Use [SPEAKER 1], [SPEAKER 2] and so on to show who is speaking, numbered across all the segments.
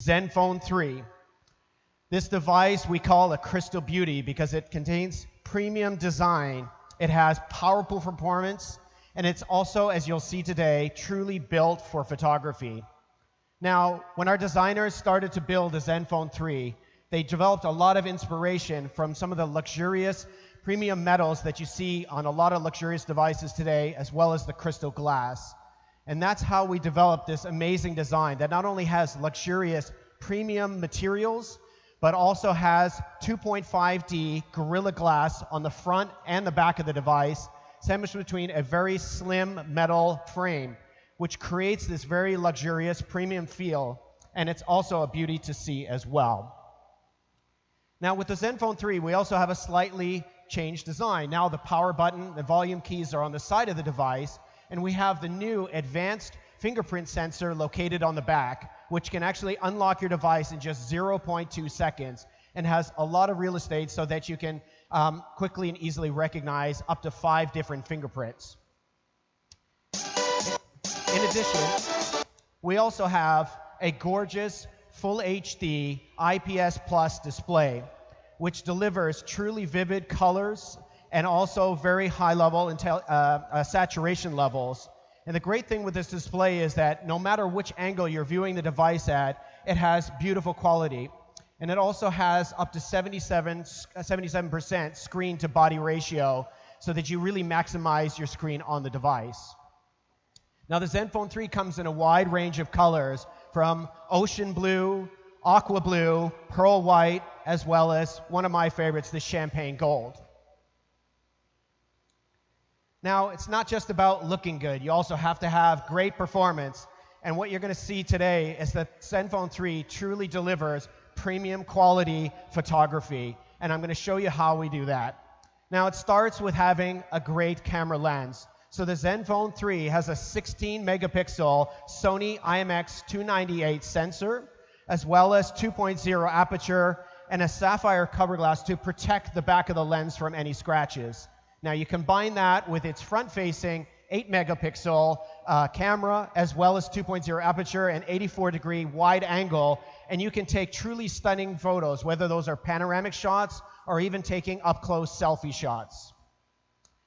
[SPEAKER 1] ZenFone 3. This device we call a crystal beauty because it contains premium design. It has powerful performance, and it's also, as you'll see today, truly built for photography. Now, when our designers started to build the ZenFone 3, they developed a lot of inspiration from some of the luxurious premium metals that you see on a lot of luxurious devices today, as well as the crystal glass. And that's how we developed this amazing design that not only has luxurious premium materials, but also has 2.5D Gorilla Glass on the front and the back of the device, sandwiched between a very slim metal frame, which creates this very luxurious premium feel, and it's also a beauty to see as well. Now with the ZenFone 3, we also have a slightly changed design. Now the power button, the volume keys are on the side of the device, and we have the new advanced fingerprint sensor located on the back, which can actually unlock your device in just 0.2 seconds and has a lot of real estate so that you can quickly and easily recognize up to 5 different fingerprints. In addition, we also have a gorgeous Full HD IPS Plus display, which delivers truly vivid colors and also very high level saturation levels. And the great thing with this display is that no matter which angle you're viewing the device at, it has beautiful quality. And it also has up to 77% screen to body ratio so that you really maximize your screen on the device. Now the ZenFone 3 comes in a wide range of colors from ocean blue, aqua blue, pearl white, as well as one of my favorites, the champagne gold. Now, it's not just about looking good. You also have to have great performance. And what you're going to see today is that ZenFone 3 truly delivers premium quality photography. And I'm going to show you how we do that. Now, it starts with having a great camera lens. So the ZenFone 3 has a 16 megapixel Sony IMX298 sensor, as well as 2.0 aperture and a sapphire cover glass to protect the back of the lens from any scratches. Now you combine that with its front-facing 8 megapixel camera, as well as 2.0 aperture and 84-degree wide angle, and you can take truly stunning photos, whether those are panoramic shots or even taking up-close selfie shots.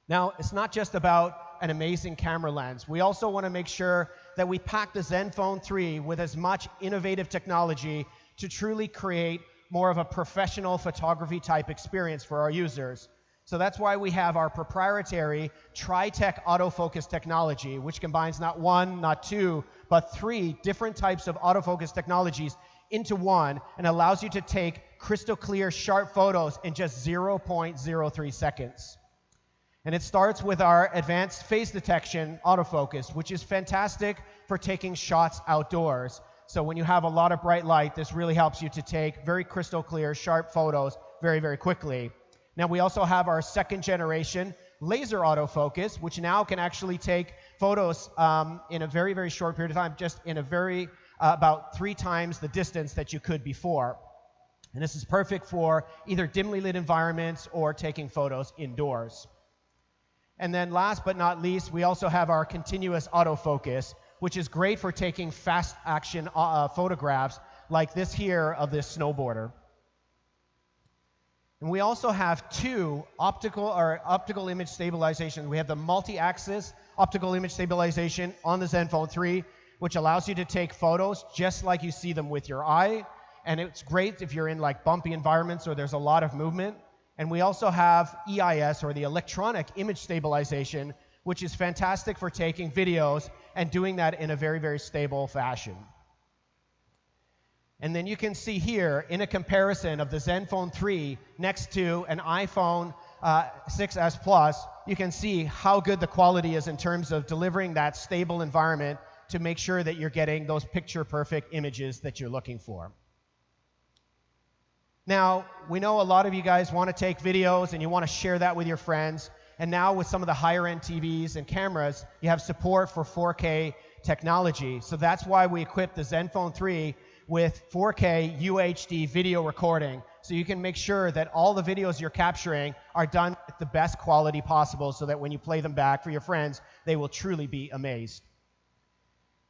[SPEAKER 1] Now, it's not just about an amazing camera lens. We also want to make sure that we pack the ZenFone 3 with as much innovative technology to truly create more of a professional photography type experience for our users. So that's why we have our proprietary Tri-Tech autofocus technology, which combines not one, not two, but 3 different types of autofocus technologies into one and allows you to take crystal clear, sharp photos in just 0.03 seconds. And it starts with our advanced face detection autofocus, which is fantastic for taking shots outdoors. So when you have a lot of bright light, this really helps you to take very crystal clear, sharp photos very, very quickly. Now we also have our 2nd generation laser autofocus, which now can actually take photos in a very, very short period of time, just in a about 3 times the distance that you could before. And this is perfect for either dimly lit environments or taking photos indoors. And then last but not least, we also have our continuous autofocus, which is great for taking fast action photographs like this here of this snowboarder. And we also have 2 optical image stabilization. We have the multi-axis optical image stabilization on the ZenFone 3, which allows you to take photos just like you see them with your eye. And it's great if you're in like bumpy environments or there's a lot of movement. And we also have EIS, or the electronic image stabilization, which is fantastic for taking videos and doing that in a very, very stable fashion. And then you can see here, in a comparison of the ZenFone 3 next to an iPhone 6s Plus, you can see how good the quality is in terms of delivering that stable environment to make sure that you're getting those picture-perfect images that you're looking for. Now, we know a lot of you guys want to take videos and you want to share that with your friends. And now with some of the higher-end TVs and cameras, you have support for 4K technology. So that's why we equipped the ZenFone 3 with 4K UHD video recording. So you can make sure that all the videos you're capturing are done with the best quality possible so that when you play them back for your friends, they will truly be amazed.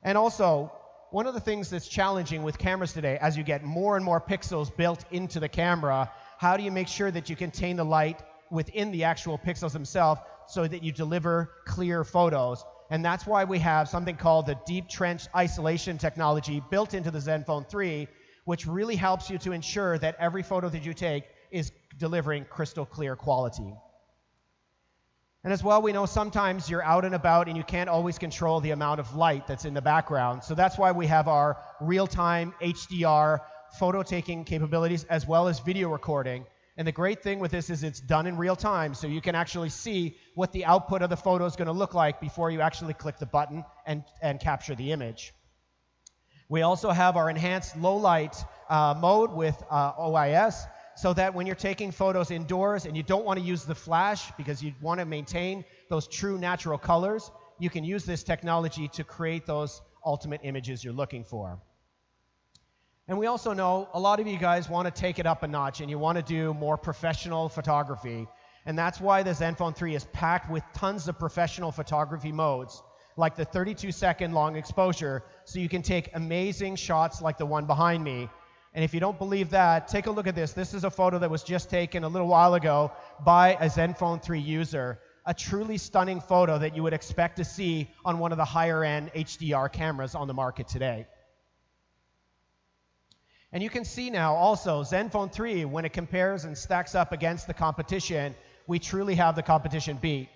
[SPEAKER 1] And also, one of the things that's challenging with cameras today, as you get more and more pixels built into the camera, how do you make sure that you contain the light within the actual pixels themselves so that you deliver clear photos? And that's why we have something called the deep trench isolation technology built into the ZenFone 3, which really helps you to ensure that every photo that you take is delivering crystal clear quality. And as well, we know sometimes you're out and about and you can't always control the amount of light that's in the background. So that's why we have our real-time HDR photo taking capabilities as well as video recording. And the great thing with this is it's done in real time, so you can actually see what the output of the photo is going to look like before you actually click the button and capture the image. We also have our enhanced low light mode with OIS, so that when you're taking photos indoors and you don't want to use the flash because you want to maintain those true natural colors, you can use this technology to create those ultimate images you're looking for. And we also know a lot of you guys want to take it up a notch and you want to do more professional photography. And that's why the ZenFone 3 is packed with tons of professional photography modes, like the 32-second long exposure, so you can take amazing shots like the one behind me. And if you don't believe that, take a look at this. This is a photo that was just taken a little while ago by a ZenFone 3 user. A truly stunning photo that you would expect to see on one of the higher-end HDR cameras on the market today. And you can see now also ZenFone 3, when it compares and stacks up against the competition, we truly have the competition beat.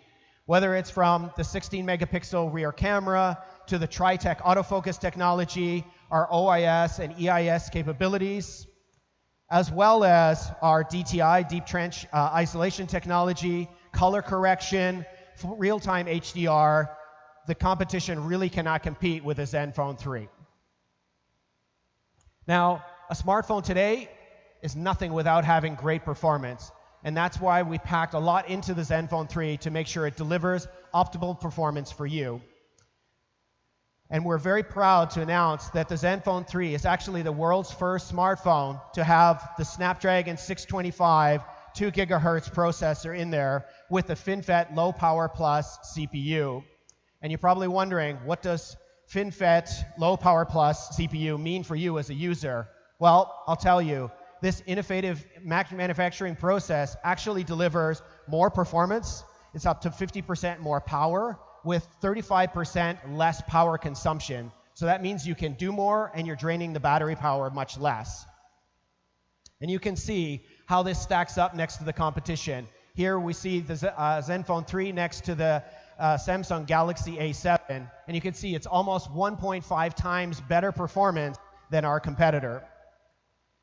[SPEAKER 1] Whether it's from the 16-megapixel rear camera to the Tritech autofocus technology, our OIS and EIS capabilities, as well as our DTI, deep trench isolation technology, color correction, real-time HDR, the competition really cannot compete with the ZenFone 3. Now, a smartphone today is nothing without having great performance. And that's why we packed a lot into the ZenFone 3 to make sure it delivers optimal performance for you. And we're very proud to announce that the ZenFone 3 is actually the world's first smartphone to have the Snapdragon 625 2 gigahertz processor in there with the FinFET Low Power Plus CPU. And you're probably wondering, what does FinFET Low Power Plus CPU mean for you as a user? Well, I'll tell you. This innovative manufacturing process actually delivers more performance. It's up to 50% more power with 35% less power consumption. So that means you can do more and you're draining the battery power much less. And you can see how this stacks up next to the competition. Here we see the ZenFone 3 next to the Samsung Galaxy A7. And you can see it's almost 1.5 times better performance than our competitor.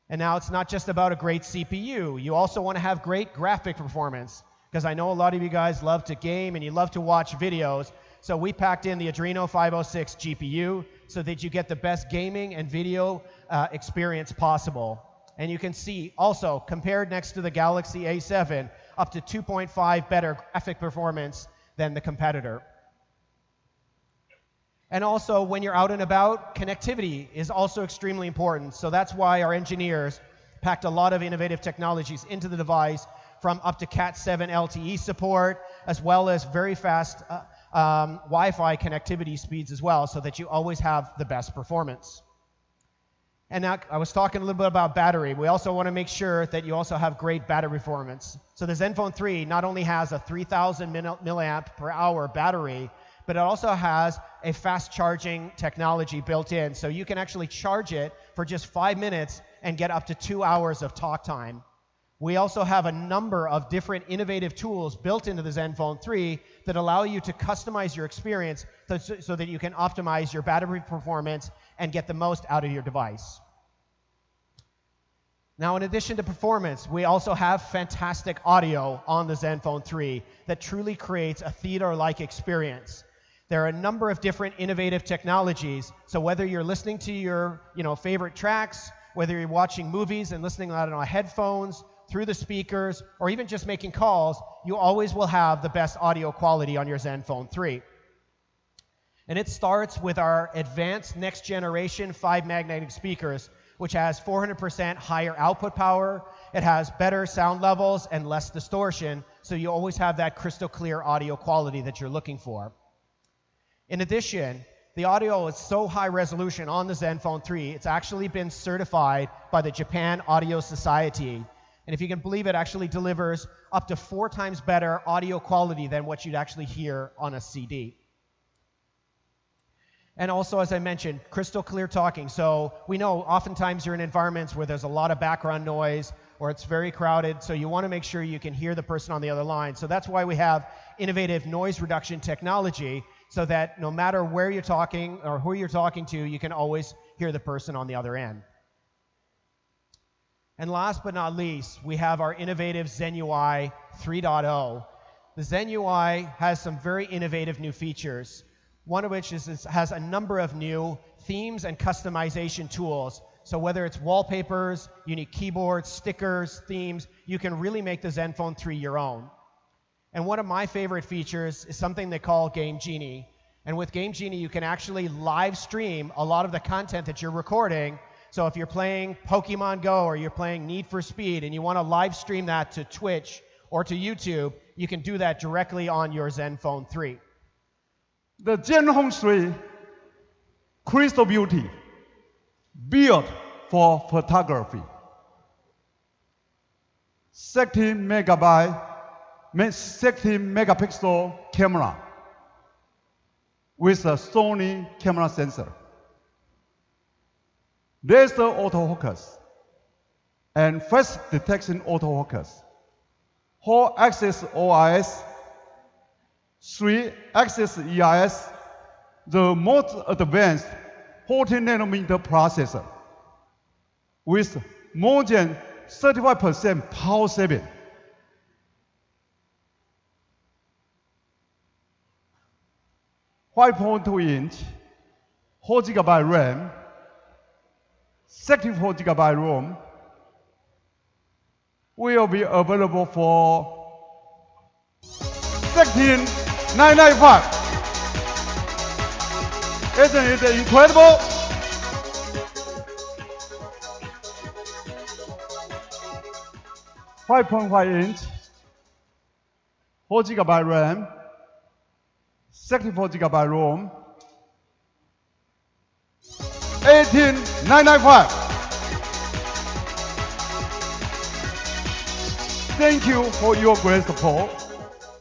[SPEAKER 1] And now it's not just about a great CPU. You also want to have great graphic performance, because I know a lot of you guys love to game and you love to watch videos. So we packed in the Adreno 506 GPU so that you get the best gaming and video experience possible. And you can see also, compared next to the Galaxy A7, up to 2.5 better graphic performance than the competitor. And also, when you're out and about, connectivity is also extremely important. So that's why our engineers packed a lot of innovative technologies into the device, from up to Cat7 LTE support, as well as very fast Wi-Fi connectivity speeds as well, so that you always have the best performance. And now, I was talking a little bit about battery. We also want to make sure that you also have great battery performance. So the ZenFone 3 not only has a 3,000 milliamp per hour battery, but it also has a fast charging technology built in. So you can actually charge it for just 5 minutes and get up to 2 hours of talk time. We also have a number of different innovative tools built into the ZenFone 3 that allow you to customize your experience so that you can optimize your battery performance and get the most out of your device. Now, in addition to performance, we also have fantastic audio on the ZenFone 3 that truly creates a theater-like experience. There are a number of different innovative technologies, so whether you're listening to your favorite tracks, whether you're watching movies and listening on headphones, through the speakers, or even just making calls, you always will have the best audio quality on your ZenFone 3. And it starts with our advanced next generation 5 magnetic speakers, which has 400% higher output power. It has better sound levels and less distortion, so you always have that crystal clear audio quality that you're looking for. In addition, The audio is so high resolution on the ZenFone 3, it's actually been certified by the Japan Audio Society. And if you can believe it, actually delivers up to 4 times better audio quality than what you'd actually hear on a CD. And also, as I mentioned, crystal clear talking. So we know oftentimes you're in environments where there's a lot of background noise or it's very crowded, so you want to make sure you can hear the person on the other line. So that's why we have innovative noise reduction technology, so that no matter where you're talking or who you're talking to, you can always hear the person on the other end. And last but not least, we have our innovative Zen Ui 3.0. The Zen Ui has some very innovative new features, one of which has a number of new themes and customization tools. So whether it's wallpapers, unique keyboards, stickers, themes, you can really make the ZenFone 3 your own. And one of my favorite features is something they call Game Genie. And with Game Genie, you can actually live stream a lot of the content that you're recording. So if you're playing Pokemon Go or you're playing Need for Speed and you want to live stream that to Twitch or to YouTube, you can do that directly on your ZenFone 3.
[SPEAKER 2] The ZenFone 3 Crystal Beauty, built for photography. 16 megapixel camera with a Sony camera sensor. There's the autofocus and face detection autofocus. 4-axis OIS, 3-axis EIS, the most advanced 40nm processor with more than 35% power saving. 5.2-inch, 4GB RAM, 64GB ROM will be available for $16,995. Isn't it incredible? .5-inch, 4GB RAM, 64GB ROM, $18,995. Thank you for your great support.